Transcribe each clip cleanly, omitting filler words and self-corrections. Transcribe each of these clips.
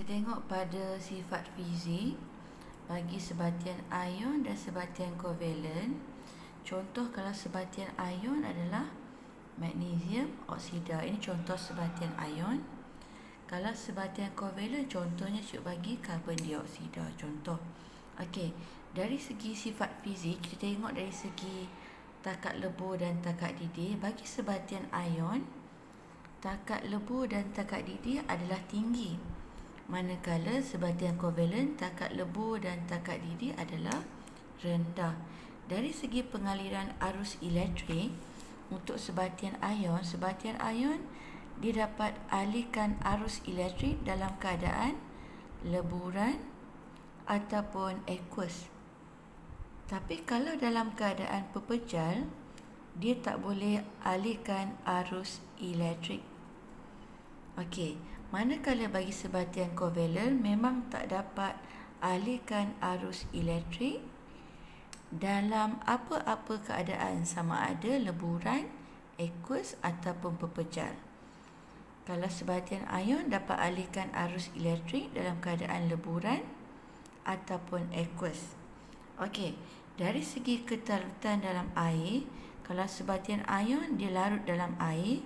tengok pada sifat fizik bagi sebatian ion dan sebatian kovalen. Contoh kalau sebatian ion adalah magnesium oksida. Ini contoh sebatian ion. Kalau sebatian kovalen contohnya cik bagi karbon dioksida. Contoh. Okey, dari segi sifat fizik kita tengok dari segi takat lebur dan takat didih. Bagi sebatian ion, takat lebur dan takat didih adalah tinggi. Manakala sebatian kovalen, takat lebur dan takat didih adalah rendah. Dari segi pengaliran arus elektrik untuk sebatian ion dia dapat alihkan arus elektrik dalam keadaan leburan ataupun aqueous. Tapi kalau dalam keadaan pepejal, dia tak boleh alihkan arus elektrik. Okey, manakala bagi sebatian kovalen memang tak dapat alihkan arus elektrik dalam apa-apa keadaan, sama ada leburan, aqueous ataupun pepejal. Kalau sebatian ion dapat alihkan arus elektrik dalam keadaan leburan ataupun aqueous. Okey, dari segi ketarutan dalam air, kalau sebatian ion dia larut dalam air,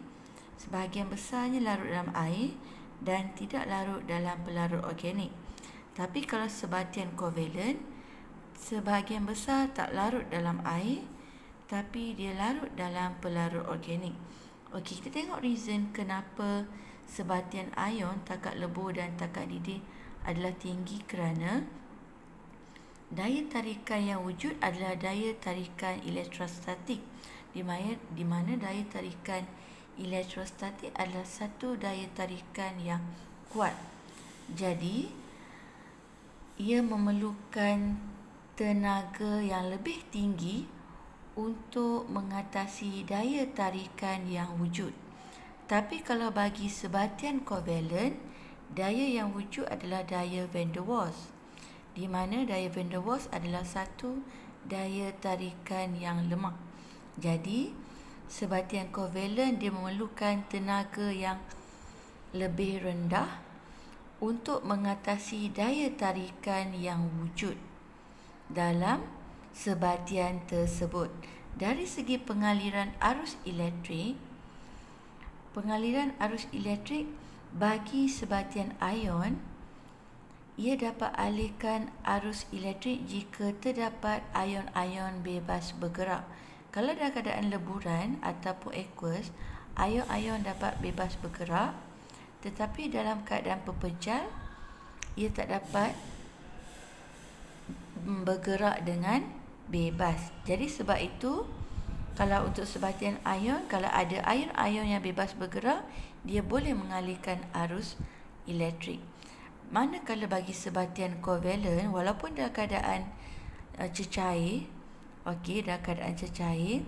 sebahagian besarnya larut dalam air dan tidak larut dalam pelarut organik. Tapi kalau sebatian kovalen, sebahagian besar tak larut dalam air tapi dia larut dalam pelarut organik. Okey, kita tengok reason kenapa sebatian ion, takat lebur dan takat didih adalah tinggi, kerana daya tarikan yang wujud adalah daya tarikan elektrostatik, di mana daya tarikan elektrostatik adalah satu daya tarikan yang kuat. Jadi, ia memerlukan tenaga yang lebih tinggi untuk mengatasi daya tarikan yang wujud. Tapi kalau bagi sebatian kovalen, daya yang wujud adalah daya van der Waals, di mana daya van der Waals adalah satu daya tarikan yang lemah. Jadi, sebatian kovalen dia memerlukan tenaga yang lebih rendah untuk mengatasi daya tarikan yang wujud dalam sebatian tersebut. Dari segi pengaliran arus elektrik bagi sebatian ion, ia dapat alihkan arus elektrik jika terdapat ion-ion bebas bergerak. Kalau dalam keadaan leburan ataupun aqueous, ion-ion dapat bebas bergerak, tetapi dalam keadaan pepejal, ia tak dapat bergerak dengan bebas. Jadi sebab itu, kalau untuk sebatian ion, kalau ada ion-ion yang bebas bergerak, dia boleh mengalihkan arus elektrik. Manakala bagi sebatian kovalen, walaupun dalam keadaan cecair, dalam keadaan cecair,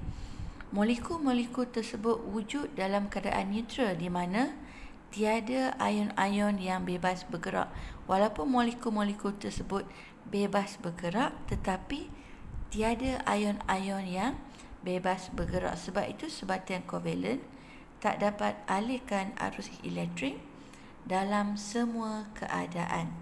molekul-molekul tersebut wujud dalam keadaan neutral, di mana tiada ion-ion yang bebas bergerak. Walaupun molekul-molekul tersebut bebas bergerak, tetapi tiada ion-ion yang bebas bergerak. Sebab itu sebatian kovalen tak dapat alihkan arus elektrik dalam semua keadaan.